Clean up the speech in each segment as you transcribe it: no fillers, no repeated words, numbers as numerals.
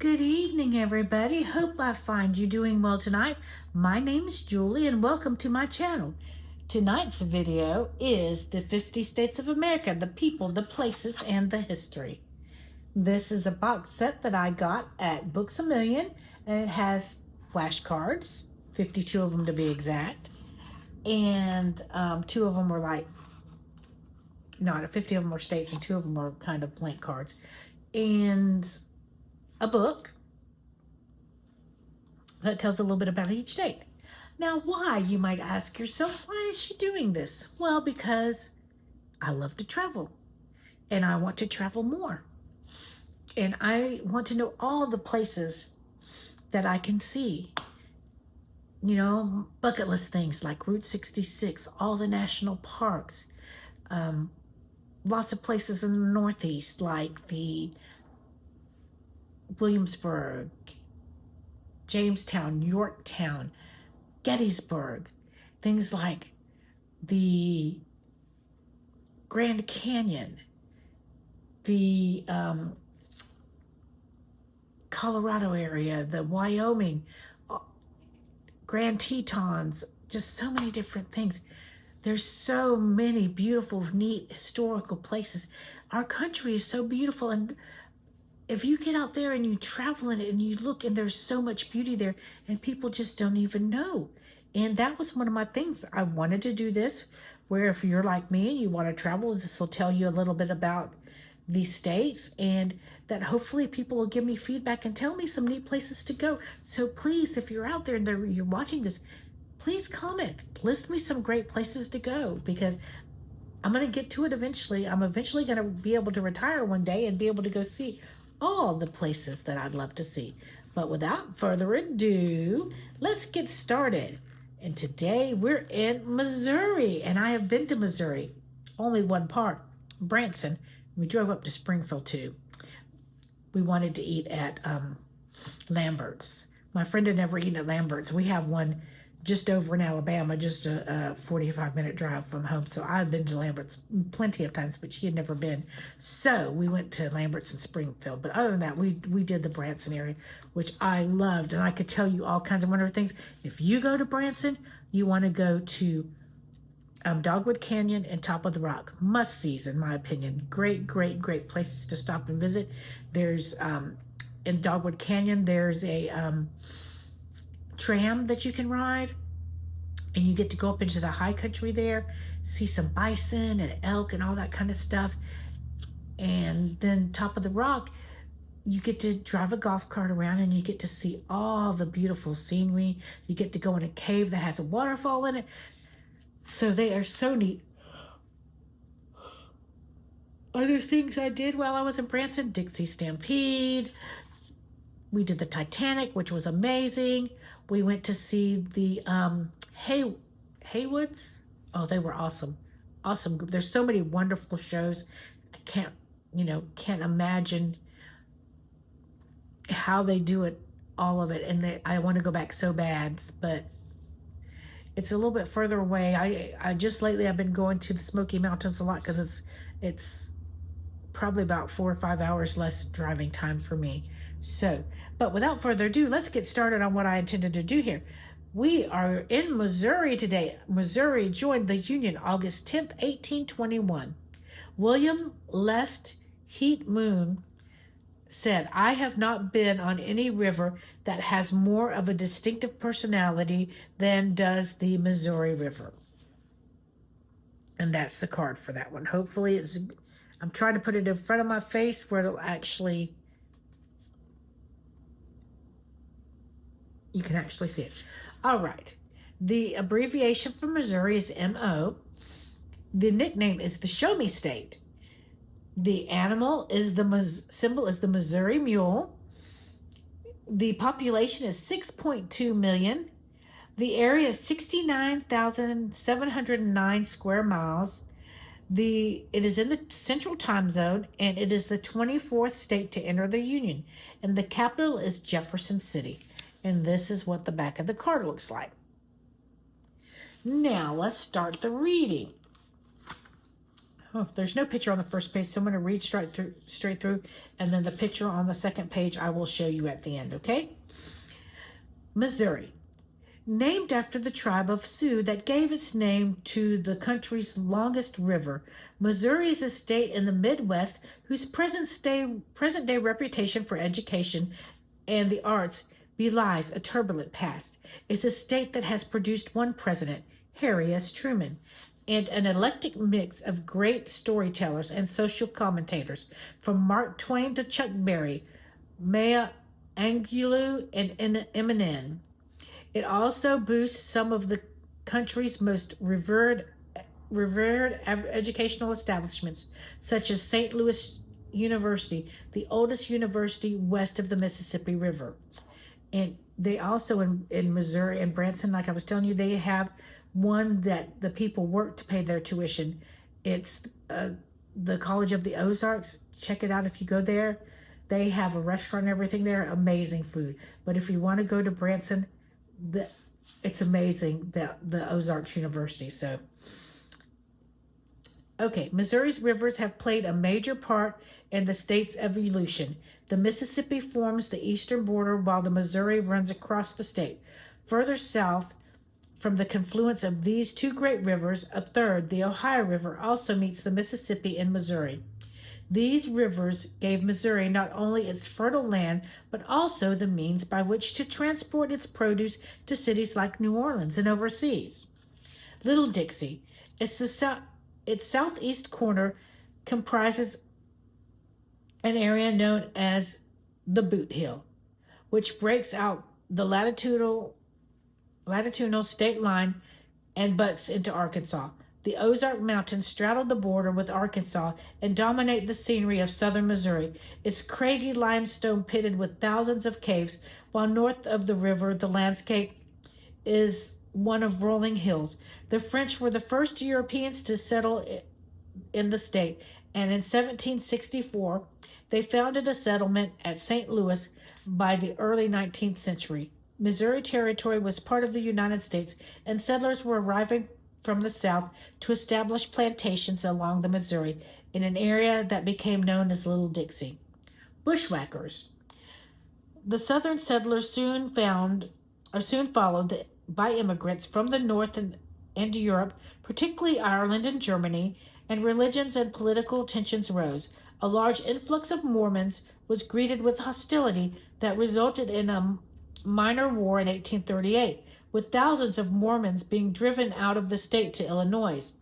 Good evening, everybody. Hope I find you doing well tonight. My name is Julie, and welcome to my channel. Tonight's video is the 50 States of America, the people, the places, and the history. This is a box set that I got at Books A Million, and it has flashcards, 52 of them to be exact. And two of them were like, not 50 of them were states, and two of them were kind of blank cards. And a book that tells a little bit about each state. Now, why, you might ask yourself, why is she doing this? Well, because I love to travel, and I want to travel more. And I want to know all the places that I can see. You know, bucket list things like Route 66, all the national parks, lots of places in the Northeast like the Williamsburg, Jamestown, Yorktown, Gettysburg, things like the Grand Canyon, the Colorado area, the Wyoming, Grand Tetons, just so many different things. There's so many beautiful, neat, historical places. Our country is so beautiful, and if you get out there and you travel in it and you look, and there's so much beauty there, and people just don't even know. And that was one of my things. I wanted to do this, where if you're like me and you want to travel, this will tell you a little bit about these states, and that hopefully people will give me feedback and tell me some neat places to go. So please, if you're out there and you're watching this, please comment. List me some great places to go, because I'm going to get to it eventually. I'm eventually going to be able to retire one day and be able to go see all the places that I'd love to see. But without further ado, let's get started. And today we're in Missouri, and I have been to Missouri, only one part, Branson. We drove up to Springfield too. We wanted to eat at Lambert's. My friend had never eaten at Lambert's. We have one just over in Alabama, just a 45-minute drive from home. So I've been to Lambert's plenty of times, but she had never been. So we went to Lambert's in Springfield. But other than that, we did the Branson area, which I loved. And I could tell you all kinds of wonderful things. If you go to Branson, you want to go to Dogwood Canyon and Top of the Rock. Must-sees, in my opinion. Great, great, great places to stop and visit. There's, in Dogwood Canyon, there's a tram that you can ride, and you get to go up into the high country there, see some bison and elk and all that kind of stuff. And then Top of the Rock, you get to drive a golf cart around, and you get to see all the beautiful scenery. You get to go in a cave that has a waterfall in it. So they are so neat. Other things I did while I was in Branson: Dixie Stampede. We did the Titanic, which was amazing. We went to see the Haywoods. Oh, they were awesome. Awesome group. There's so many wonderful shows. I can't imagine how they do it, all of it. And I want to go back so bad, but it's a little bit further away. I just lately I've been going to the Smoky Mountains a lot, because it's probably about 4 or 5 hours less driving time for me. So, but without further ado, let's get started on what I intended to do here. We are in Missouri today. Missouri joined the Union August 10th, 1821. William Lest Heat Moon said, "I have not been on any river that has more of a distinctive personality than does the Missouri River." And that's the card for that one. Hopefully I'm trying to put it in front of my face where it'll actually, you can actually see it. All right. The abbreviation for Missouri is MO. The nickname is the Show Me State. The animal is symbol is the Missouri mule. The population is 6.2 million. The area is 69,709 square miles. It is in the Central Time Zone, and it is the 24th state to enter the Union. And the capital is Jefferson City. And this is what the back of the card looks like. Now, let's start the reading. Oh, there's no picture on the first page, so I'm going to read straight through, and then the picture on the second page I will show you at the end, okay? Missouri. Named after the tribe of Sioux that gave its name to the country's longest river, Missouri is a state in the Midwest whose present-day reputation for education and the arts belies a turbulent past. It's a state that has produced one president, Harry S. Truman, and an eclectic mix of great storytellers and social commentators, from Mark Twain to Chuck Berry, Maya Angelou, and Eminem. It also boasts some of the country's most revered educational establishments, such as St. Louis University, the oldest university west of the Mississippi River. And they also, in Missouri and Branson, like I was telling you, they have one that the people work to pay their tuition. It's the College of the Ozarks. Check it out if you go there. They have a restaurant and everything there. Amazing food. But if you want to go to Branson, it's amazing, the Ozarks University. So, okay, Missouri's rivers have played a major part in the state's evolution. The Mississippi forms the eastern border while the Missouri runs across the state. Further south from the confluence of these two great rivers, a third, the Ohio River, also meets the Mississippi in Missouri. These rivers gave Missouri not only its fertile land, but also the means by which to transport its produce to cities like New Orleans and overseas. Little Dixie, its southeast corner comprises an area known as the Boot Hill, which breaks out the latitudinal state line and butts into Arkansas. The Ozark Mountains straddle the border with Arkansas and dominate the scenery of southern Missouri. Its craggy limestone pitted with thousands of caves, while north of the river the landscape is one of rolling hills. The French were the first Europeans to settle in the state, and in 1764 they founded a settlement at St. Louis. By the early 19th century, Missouri Territory was part of the United States, and settlers were arriving from the south to establish plantations along the Missouri in an area that became known as Little Dixie. Bushwhackers. The southern settlers soon followed by immigrants from the north and Europe, particularly Ireland and Germany, and religions and political tensions rose. A large influx of Mormons was greeted with hostility that resulted in a minor war in 1838, with thousands of Mormons being driven out of the state to Illinois.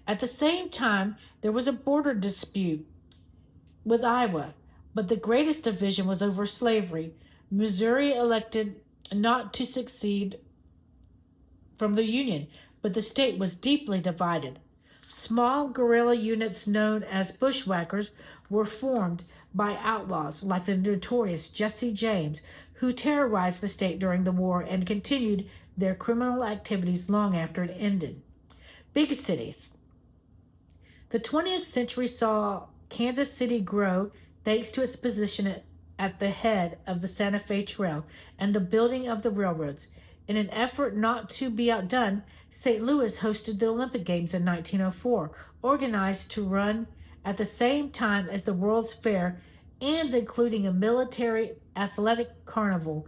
At the same time, there was a border dispute with Iowa, but the greatest division was over slavery. Missouri elected not to secede from the Union, but the state was deeply divided. Small guerrilla units known as bushwhackers were formed by outlaws like the notorious Jesse James, who terrorized the state during the war and continued their criminal activities long after it ended. Big cities. The 20th century saw Kansas City grow thanks to its position at the head of the Santa Fe Trail and the building of the railroads. In an effort not to be outdone, St. Louis hosted the Olympic Games in 1904, organized to run at the same time as the World's Fair and including a military athletic carnival,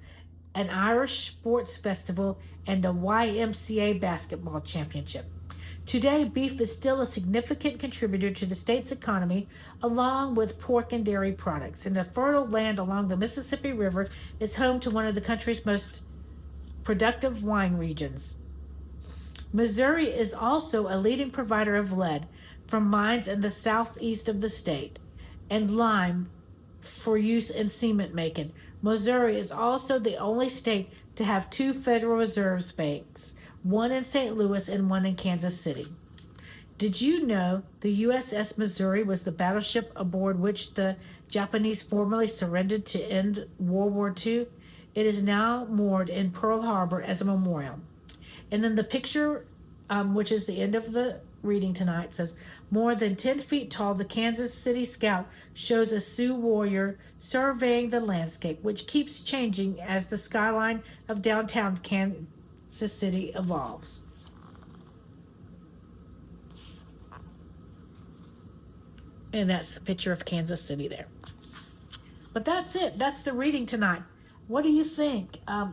an Irish sports festival, and a YMCA basketball championship. Today, beef is still a significant contributor to the state's economy, along with pork and dairy products, and the fertile land along the Mississippi River is home to one of the country's most productive wine regions. Missouri is also a leading provider of lead from mines in the southeast of the state and lime for use in cement making. Missouri is also the only state to have two Federal Reserve banks, one in St. Louis and one in Kansas City. Did you know the USS Missouri was the battleship aboard which the Japanese formally surrendered to end World War II? It is now moored in Pearl Harbor as a memorial. And then the picture, which is the end of the reading tonight, says, more than 10 feet tall, the Kansas City Scout shows a Sioux warrior surveying the landscape, which keeps changing as the skyline of downtown Kansas City evolves. And that's the picture of Kansas City there. But that's it. That's the reading tonight. What do you think? I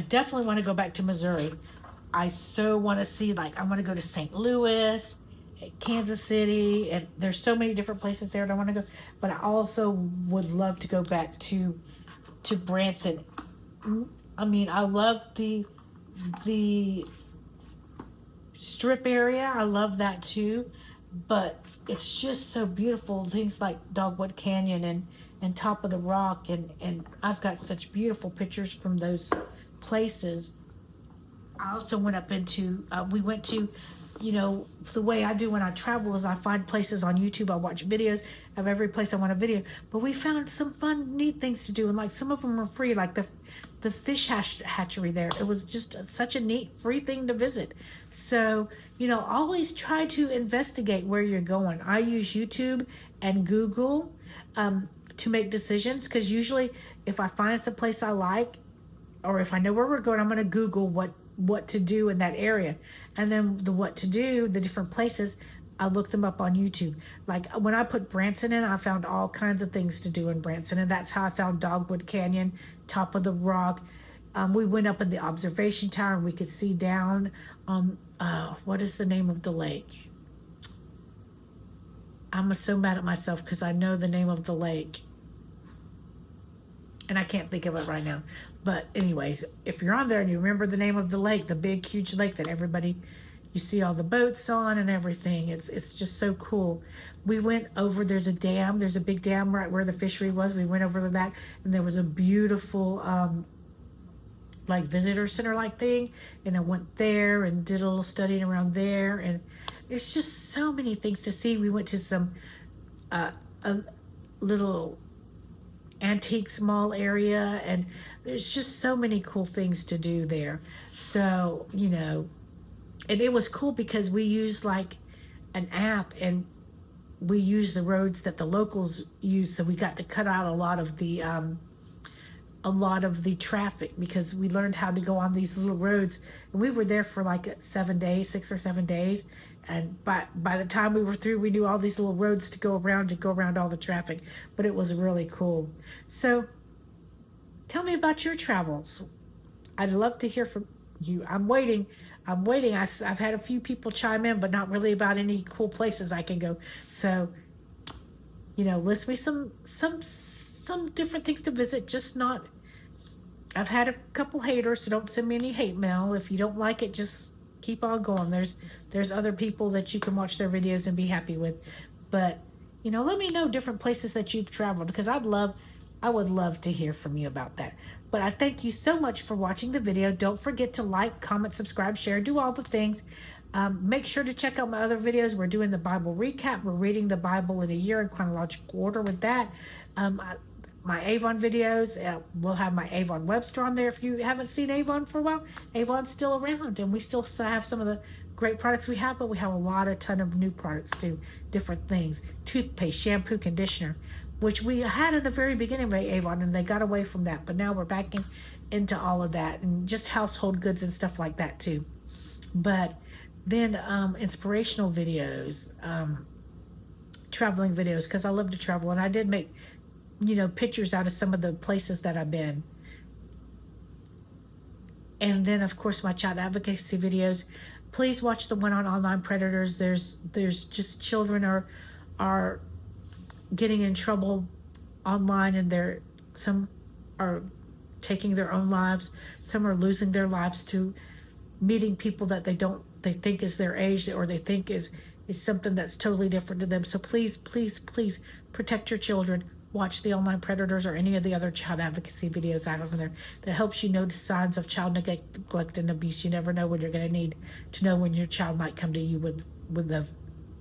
definitely want to go back to Missouri. I so want to see, like, I want to go to St. Louis, Kansas City, and there's so many different places there that I want to go. But I also would love to go back to Branson. I mean, I love the strip area. I love that too. But it's just so beautiful. Things like Dogwood Canyon and Top of the Rock, and I've got such beautiful pictures from those places. I also went up into, we went to, you know, the way I do when I travel is I find places on YouTube. I watch videos of every place I want a video. But we found some fun, neat things to do. And like some of them are free, like the fish hatchery there. It was just such a neat, free thing to visit. So, you know, always try to investigate where you're going. I use YouTube and Google to make decisions, because usually if I find some place I like, or if I know where we're going, I'm going to Google what to do in that area. And then the what to do, the different places, I look them up on YouTube. Like when I put Branson in, I found all kinds of things to do in Branson. And that's how I found Dogwood Canyon, Top of the Rock. We went up in the observation tower and we could see down on, what is the name of the lake? I'm so mad at myself because I know the name of the lake. And I can't think of it right now. But anyways, if you're on there and you remember the name of the lake, the big, huge lake that everybody, you see all the boats on and everything. It's just so cool. We went over, there's a dam. There's a big dam right where the fishery was. We went over to that, and there was a beautiful, like visitor center like thing. And I went there and did a little studying around there. And there's just so many things to see. We went to some, a little antique mall area, and there's just so many cool things to do there. So, you know, and it was cool because we used like an app, and we used the roads that the locals use, so we got to cut out a lot of the traffic, because we learned how to go on these little roads. And we were there for like 7 days, 6 or 7 days, and by the time we were through, we knew all these little roads to go around all the traffic. But it was really cool. So tell me about your travels. I'd love to hear from you. I'm waiting. I've had a few people chime in, but not really about any cool places I can go. So, you know, list me some different things to visit, just not, I've had a couple haters, so don't send me any hate mail. If you don't like it, just keep on going. There's other people that you can watch their videos and be happy with. But, you know, let me know different places that you've traveled, because I would love to hear from you about that. But I thank you so much for watching the video. Don't forget to like, comment, subscribe, share, do all the things. Make sure to check out my other videos. We're doing the Bible recap. We're reading the Bible in a year in chronological order with that. My Avon videos, we'll have my Avon web store on there. If you haven't seen Avon for a while, Avon's still around, and we still have some of the great products we have, but we have a ton of new products too, different things, toothpaste, shampoo, conditioner, which we had in the very beginning of Avon, and they got away from that, but now we're back into all of that, and just household goods and stuff like that too. But then inspirational videos, traveling videos, because I love to travel, and I did make, you know, pictures out of some of the places that I've been. And then of course my child advocacy videos. Please watch the one on online predators. There's just children are getting in trouble online, and some are taking their own lives. Some are losing their lives to meeting people that they think is their age, or they think is something that's totally different to them. So please, please, please protect your children. Watch the online predators or any of the other child advocacy videos out over there that helps you notice signs of child neglect and abuse. You never know when you're going to need to know when your child might come to you with a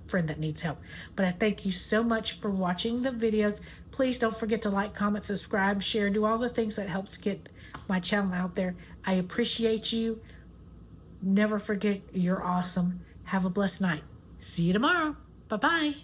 friend that needs help. But I thank you so much for watching the videos. Please don't forget to like, comment, subscribe, share, do all the things that helps get my channel out there. I appreciate you. Never forget, you're awesome. Have a blessed night. See you tomorrow. Bye-bye.